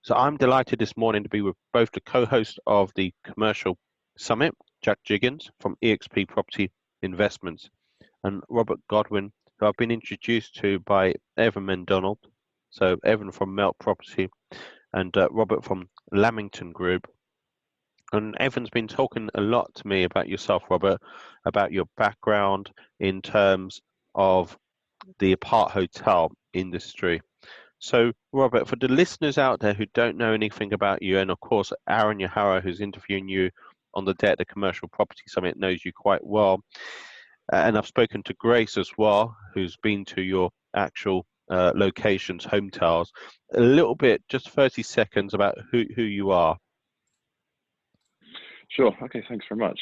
So I'm delighted this morning to be with both the co-host of the Commercial Summit, Jack Jiggins from EXP Property Investments, and Robert Godwin, who I've been introduced to by Evan McDonald. So Evan from Melt Property and Robert from Lamington Group. And Evan's been talking a lot to me about yourself, Robert, about your background in terms of the apart hotel industry. So, Robert, for the listeners out there who don't know anything about you, and of course, Aaron Yahara, who's interviewing you on the day at the Commercial Property Summit, knows you quite well. And I've spoken to Grace as well, who's been to your actual locations, hotels. A little bit, just 30 seconds about who you are. Sure. Okay, thanks very much.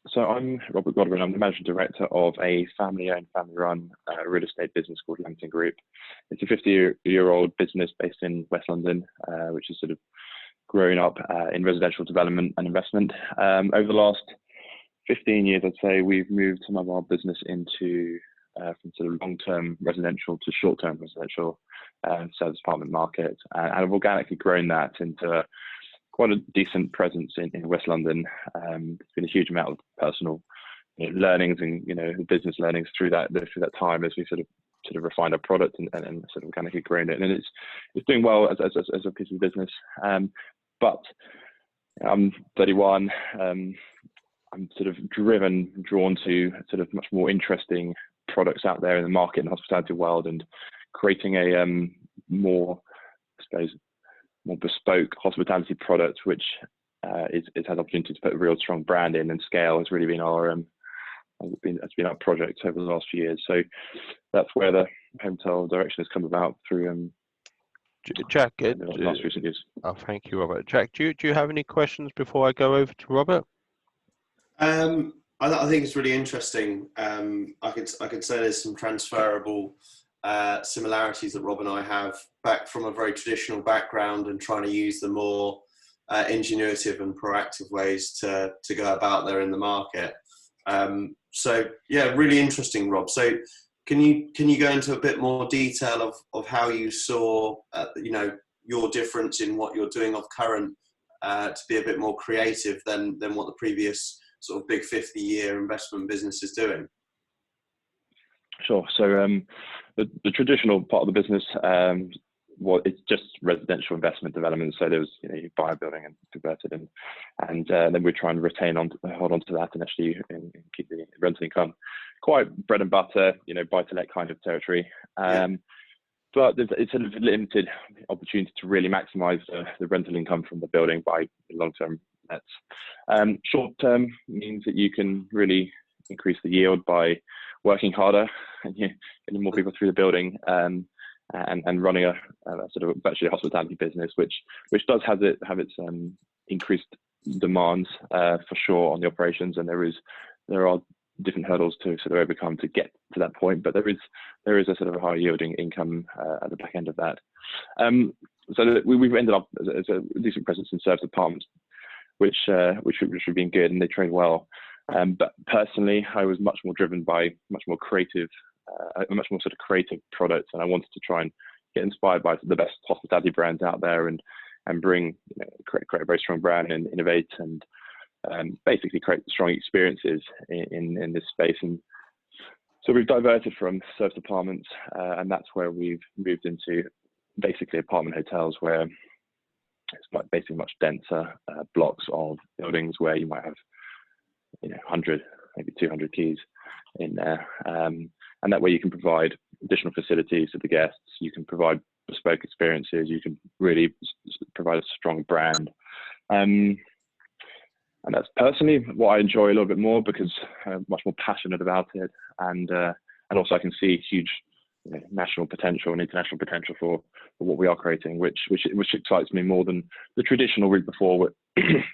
So I'm Robert Godwin. I'm the managing director of a family-owned, family-run real estate business called Lamington Group. It's a 50-year-old business based in West London, which has sort of grown up in residential development and investment. Over the last 15 years, I'd say we've moved some of our business into from sort of long-term residential to short-term residential service apartment market, and have organically grown that into quite a decent presence in West London. There's been a huge amount of personal learnings and business learnings through that time as we sort of refined our product and sort of organically grown it, and it's doing well as a piece of business. But I'm 31. I'm sort of drawn to sort of much more interesting products out there in the market and hospitality world, and creating a more, I suppose, more bespoke hospitality product, which has had opportunity to put a real strong brand in, and scale has really been our project over the last few years. So that's where the hotel direction has come about through Jack, the last recent years. Oh, thank you, Robert. Jack, do you have any questions before I go over to Robert? I think it's really interesting. I could say there's some transferable similarities that Rob and I have back from a very traditional background, and trying to use the more ingenuitive and proactive ways to go about there in the market. So yeah, really interesting, Rob. So can you go into a bit more detail of how you saw your difference in what you're doing of current to be a bit more creative than what the previous sort of big 50-year investment business is doing? Sure. So the traditional part of the business, it's just residential investment development. So there was, you buy a building and convert it, and then we try and hold on to that, and actually keep the rental income. Quite bread and butter, buy to let kind of territory. But it's sort of limited opportunity to really maximise the rental income from the building by long-term lets. Short-term means that you can really increase the yield by working harder and getting more people through the building, and running a sort of actually a hospitality business, which does have its increased demands for sure on the operations, and there are different hurdles to sort of overcome to get to that point, but there is a sort of a high yielding income at the back end of that. So we've ended up as a decent presence in service apartments, which have been good, and they trade well. But personally, I was much more driven by much more sort of creative products, and I wanted to try and get inspired by the best hospitality brands out there, and bring create a very strong brand and innovate, and basically create strong experiences in this space. And so we've diverted from service apartments, and that's where we've moved into basically apartment hotels, where it's like basically much denser blocks of buildings where you might have 100, maybe 200 keys in there, and that way you can provide additional facilities to the guests, you can provide bespoke experiences, you can really provide a strong brand, and that's personally what I enjoy a little bit more, because I'm much more passionate about it, and also I can see huge national potential and international potential for what we are creating, which excites me more than the traditional route before,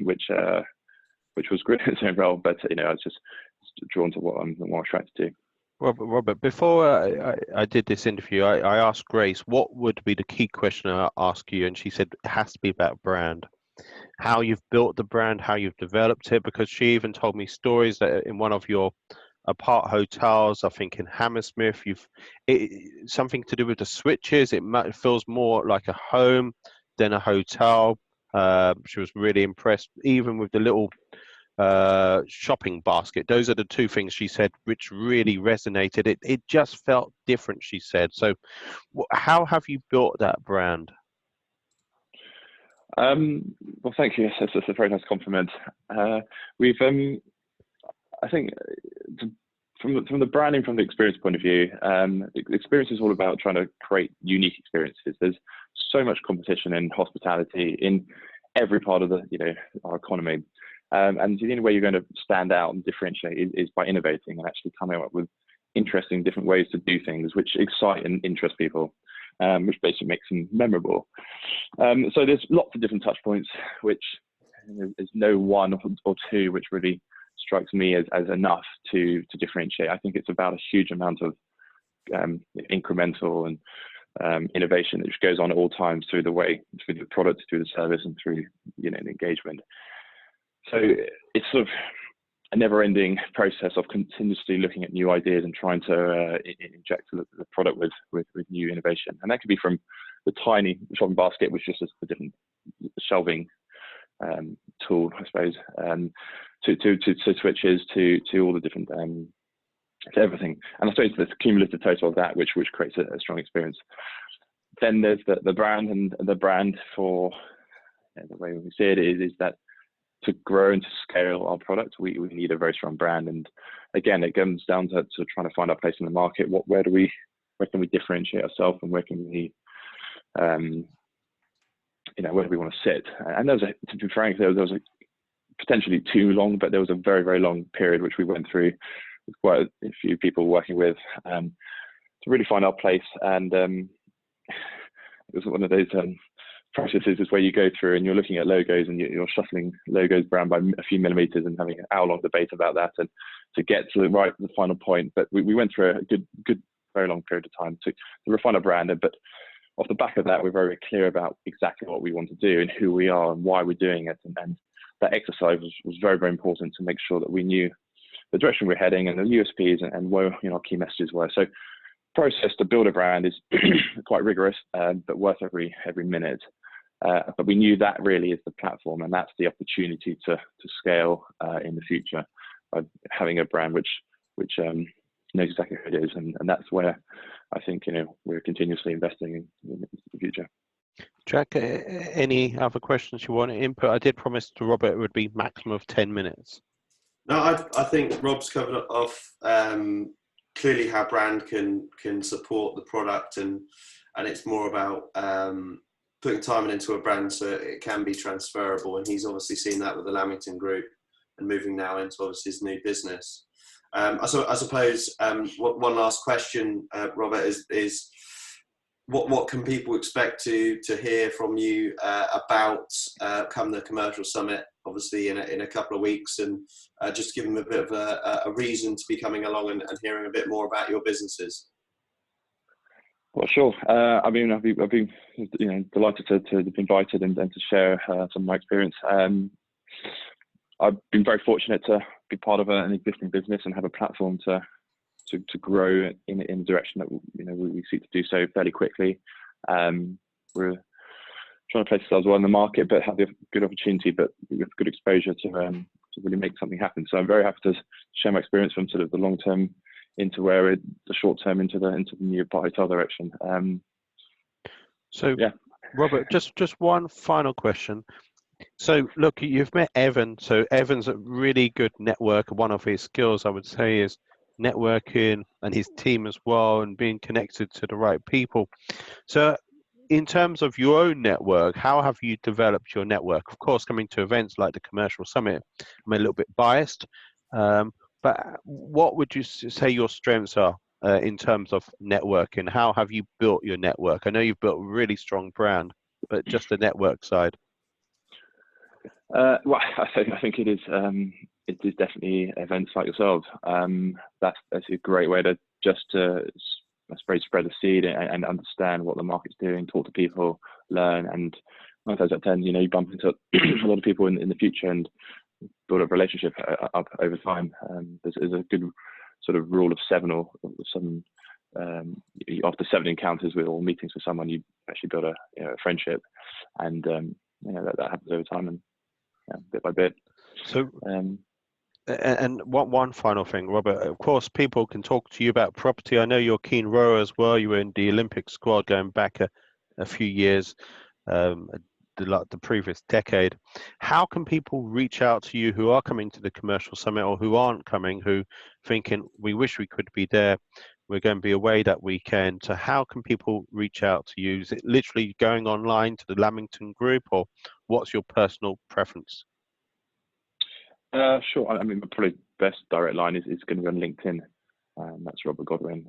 which was great in its own role, but I was just drawn to what I'm more attracted to. Robert, before I did this interview, I asked Grace what would be the key question I ask you, and she said it has to be about brand, how you've built the brand, how you've developed it, because she even told me stories that in one of your apart hotels, I think in Hammersmith, something to do with the switches, it feels more like a home. then a hotel. She was really impressed, even with the little shopping basket. Those are the two things she said which really resonated. It just felt different, she said. So how have you built that brand? Well, thank you. That's a very nice compliment. We've, I think, from the branding, from the experience point of view, the experience is all about trying to create unique experiences. There's so much competition in hospitality in every part of our economy, and the only way you're going to stand out and differentiate is by innovating and actually coming up with interesting, different ways to do things which excite and interest people. Which basically makes them memorable. So there's lots of different touch points, which there's no one or two which really strikes me as enough to differentiate. I think it's about a huge amount of incremental and innovation which goes on at all times through the product, through the service, and through the engagement. So it's sort of a never-ending process of continuously looking at new ideas and trying to inject the product with new innovation. And that could be from the tiny shopping basket, which is just a different shelving tool, I suppose, to switches, to all the different, to everything. And I suppose the cumulative total of that, which creates a strong experience. Then there's the brand, and the brand for the way we see it is that to grow and to scale our product, we need a very strong brand. And again, it comes down to trying to find our place in the market. Where can we differentiate ourselves, and where can we, where do we want to sit? And to be frank, there was potentially too long, but there was a very, very long period which we went through with quite a few people working with to really find our place. And it was one of those processes is where you go through and you're looking at logos and you're shuffling logos around by a few millimeters and having an hour-long debate about that and to get to the final point. But we went through a good, very long period of time to refine our brand. But off the back of that, we're very clear about exactly what we want to do and who we are and why we're doing it. And that exercise was very, very important to make sure that we knew the direction we're heading and the USPs and where our key messages were. So process to build a brand is quite rigorous, but worth every minute. But we knew that really is the platform, and that's the opportunity to scale in the future by having a brand which knows exactly who it is, and that's where I think we're continuously investing in the future. Jack, any other questions you want to input? I did promise to Robert it would be maximum of 10 minutes. No, I think Rob's covered off clearly how brand can support the product, and it's more about putting time into a brand so it can be transferable. And he's obviously seen that with the Lamington Group and moving now into obviously his new business. I suppose one last question, Robert, is what can people expect to hear from you about come the commercial summit, obviously in a couple of weeks, and just give them a bit of a reason to be coming along and hearing a bit more about your businesses. Well, sure. I've been delighted to be invited and to share some of my experience. I've been very fortunate to be part of an existing business and have a platform to grow in the direction that we seek to do so fairly quickly. We're trying to place ourselves well in the market, but have a good opportunity, but with good exposure to really make something happen. So I'm very happy to share my experience from sort of the long term into the short term into the new hotel direction. So yeah, Robert, just one final question. So look, you've met Evan. So Evan's a really good networker. One of his skills, I would say, is networking, and his team as well, and being connected to the right people. So in terms of your own network, how have you developed your network? Of course, coming to events like the Commercial Summit, I'm a little bit biased, but what would you say your strengths are in terms of networking? How have you built your network? I know you've built a really strong brand, but just the network side. Well, I think it is definitely events like yourselves. That's a great way to I suppose spread the seed and understand what the market's doing, talk to people, learn, and 9 times out of 10, you bump into a lot of people in the future and build a relationship up over time. There's a good sort of rule of 7 or some after 7 encounters with all meetings with someone, you actually build a friendship, and that happens over time and bit by bit. So. And one final thing, Robert, of course, people can talk to you about property. I know you're a keen rower as well. You were in the Olympic squad going back a few years, the previous decade. How can people reach out to you who are coming to the commercial summit or who aren't coming, who thinking, we wish we could be there, we're going to be away that weekend? So how can people reach out to you? Is it literally going online to the Lamington group, or what's your personal preference? Sure. I mean, probably best direct line is going to be on LinkedIn. That's Robert Godwin.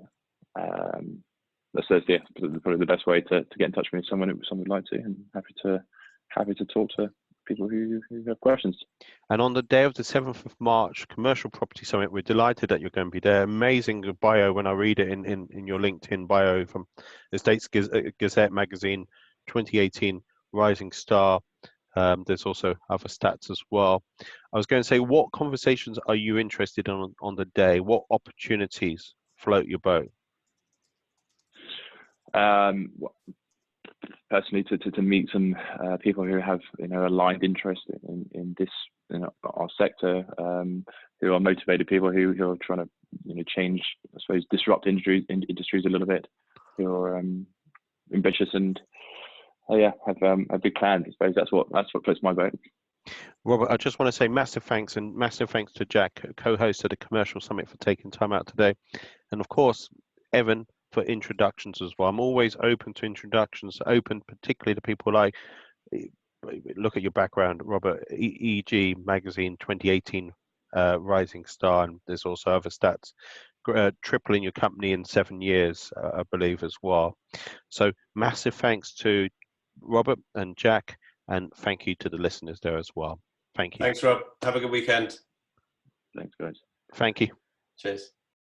That's probably the best way to get in touch with me if someone would like to, and happy to talk to people who have questions. And on the day of the 7th of March, Commercial Property Summit, we're delighted that you're going to be there. Amazing bio when I read it in your LinkedIn bio from Estates Gazette magazine, 2018 Rising Star. There's also other stats as well. I was going to say, what conversations are you interested in on the day? What opportunities float your boat? Personally, to meet some people who have aligned interest in this our sector, who are motivated people who are trying to change, I suppose, disrupt industries a little bit, who are ambitious and have big plans. I suppose that's what floats my boat. Robert, I just want to say massive thanks to Jack, co-host of the Commercial Summit, for taking time out today, and of course Evan for introductions as well. I'm always open to introductions, open particularly to people like, look at your background, Robert, EG magazine 2018 Rising Star, and there's also other stats, tripling your company in 7 years, I believe, as well. So massive thanks to Robert and Jack, and thank you to the listeners there as well. Thank you. Thanks, Rob. Have a good weekend. Thanks, guys. Thank you. Cheers.